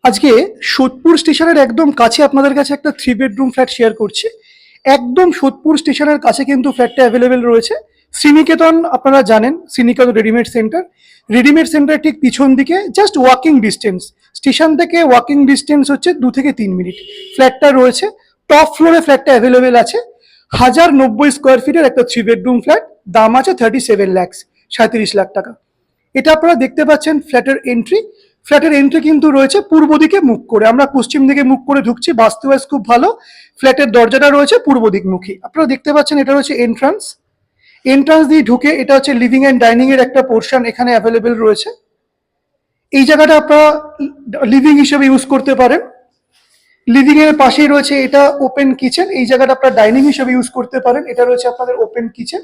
আজকে সোদপুর স্টেশনের একদম কাছে আপনাদের কাছে একটা 3 বেডরুম ফ্ল্যাট শেয়ার করছি। একদম সোদপুর স্টেশনের কাছে কিন্তু ফ্ল্যাটটা অ্যাভেলেবেল রয়েছে। শ্রীনিকেতন আপনারা জানেন, Sriniketan readymade centre. Readymade centre ঠিক পিছন দিকে জাস্ট ওয়াকিং ডিস্টেন্স। স্টেশন থেকে ওয়াকিং ডিস্টেন্স হচ্ছে 2 থেকে 3 মিনিট। ফ্ল্যাটটা রয়েছে টপ ফ্লোরে, ফ্ল্যাটটা অ্যাভেলেবেল আছে। 1090 স্কোয়ার ফিটের একটা 3 বেডরুম ফ্ল্যাট, দাম আছে 37 lakhs, 37 লাখ টাকা। এটা আপনারা দেখতে পাচ্ছেন ফ্ল্যাটের এন্ট্রি। ফ্ল্যাটের এন্ট্রি কিন্তু রয়েছে পূর্ব দিকে মুখ করে, আমরা পশ্চিম দিকে মুখ করে ঢুকছি। বাস্তু ওয়াইজ খুব ভালো। ফ্ল্যাটের দরজাটা রয়েছে পূর্ব দিকমুখী। আপনারা দেখতে পাচ্ছেন এটা রয়েছে এন্ট্রান্স। এন্ট্রান্স দিয়ে ঢুকে এটা হচ্ছে লিভিং অ্যান্ড ডাইনিং এর একটা পোর্শন এখানে অ্যাভেলেবেল রয়েছে। এই জায়গাটা আপনারা লিভিং হিসেবে ইউজ করতে পারেন। লিভিং এর পাশেই রয়েছে এটা ওপেন কিচেন। এই জায়গাটা আপনারা ডাইনিং হিসেবে ইউজ করতে পারেন। এটা রয়েছে আপনাদের ওপেন কিচেন।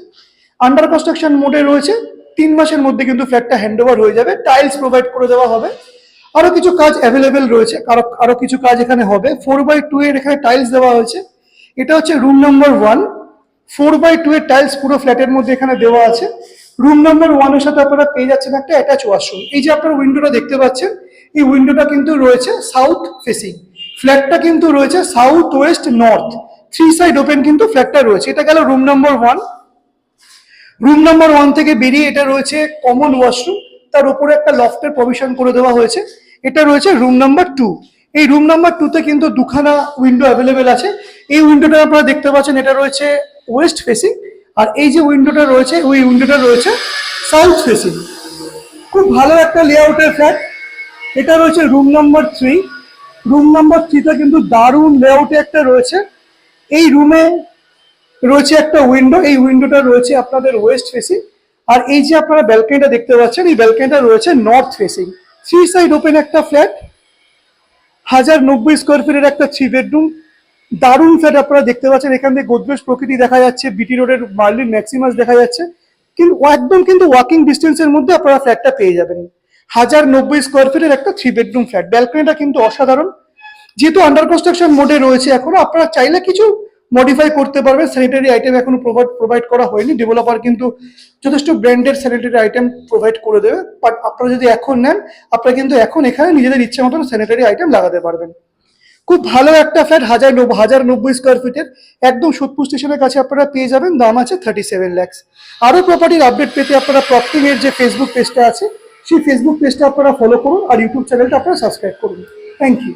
আন্ডার কনস্ট্রাকশন মোডে রয়েছে। 3 মাসের মধ্যে কিন্তু ফ্ল্যাটটা হ্যান্ড ওভার হয়ে যাবে। টাইলস প্রোভাইড করে দেওয়া হবে। আরো কিছু কাজ অ্যাভেলেবেল রয়েছে, আরো কিছু কাজ এখানে হবে। 4x2 এর এখানে টাইলস দেওয়া হয়েছে। এটা হচ্ছে রুম নাম্বার 1। 4x2 এর টাইলস পুরো ফ্ল্যাটের মধ্যে এখানে দেওয়া আছে। রুম নাম্বার 1 এর সাথে আপনারা পেয়ে যাচ্ছেন একটা অ্যাটাচ ওয়াশরুম। এই যে আপনারা উইন্ডোটা দেখতে পাচ্ছেন, এই উইন্ডোটা কিন্তু রয়েছে সাউথ ফেসিং। ফ্ল্যাটটা কিন্তু রয়েছে south West north, 3 side open কিন্তু ফ্ল্যাটটা রয়েছে। এটা গেল রুম নাম্বার 1। রুম নাম্বার 1 থেকে বেরিয়ে এটা রয়েছে কমন ওয়াশরুম। তার উপরে একটা লফটের প্রভিশন করে দেওয়া হয়েছে। এটা রয়েছে রুম নাম্বার 2। এই রুম নাম্বার 2 তে কিন্তু দুখানা উইন্ডো অ্যাভেলেবেল আছে। এই উইন্ডোটা আপনারা দেখতে পাচ্ছেন, এটা রয়েছে ওয়েস্ট ফেসিং। আর এই যে উইন্ডোটা রয়েছে, ওই উইন্ডোটা রয়েছে সাউথ ফেসিং। খুব ভালো একটা লেআউটের ফ্ল্যাট। এটা রয়েছে রুম নাম্বার 3। রুম নাম্বার 3টা কিন্তু দারুণ লেআউটে একটা রয়েছে। এই রুমে রয়েছে একটা উইন্ডো। এই উইন্ডোটা রয়েছে আপনাদের ওয়েস্ট ফেসিং। আর এই যে আপনারা ব্যালকনিটা দেখতে পাচ্ছেন, এই ব্যালকনিটা রয়েছে নর্থ ফেসিং। 3 সাইড ওপেন একটা ফ্ল্যাট, 1090 স্কোয়ার ফিটের একটা 3 বেডরুম দারুণ ফ্ল্যাট। আপনারা দেখতে পাচ্ছেন এখান থেকে গোদরেজ প্রকৃতি দেখা যাচ্ছে, বিটি রোডের মার্লিন ম্যাক্সিমাস দেখা যাচ্ছে। কিন্তু একদম কিন্তু ওয়াকিং ডিস্টেন্সের মধ্যে আপনারা ফ্ল্যাটটা পেয়ে যাবেন। 1090 স্কোয়ার ফিটের একটা 3 বেডরুম ফ্ল্যাট। ব্যালকনিটা কিন্তু অসাধারণ। যেহেতু আন্ডার কনস্ট্রাকশন মোডে রয়েছে এখনো, আপনারা চাইলে কিছু মডিফাই করতে পারবেন। স্যানিটারি আইটেম এখনো প্রোভাইড করা হয়নি। ডেভেলপার কিন্তু যথেষ্ট ব্র্যান্ডেড স্যানিটারি আইটেম প্রোভাইড করে দেবে। বাট আপনারা যদি এখন নেন, আপনারা কিন্তু এখন এখানে নিজেদের ইচ্ছে মতন স্যানিটারি আইটেম লাগাতে পারবেন। খুব ভালো একটা ফ্ল্যাট, 1090 স্কোয়ার ফিটের, একদম সোদপুর স্টেশনের কাছে আপনারা পেয়ে যাবেন। দাম আছে 37 lakhs। আরো প্রপার্টির আপডেট পেতে আপনারা প্রপটিং এর যে ফেসবুক পেজটা আছে, সেই ফেসবুক পেজটা আপনারা ফলো করুন আর ইউটিউব চ্যানেলটা আপনারা সাবস্ক্রাইব করুন। Thank you.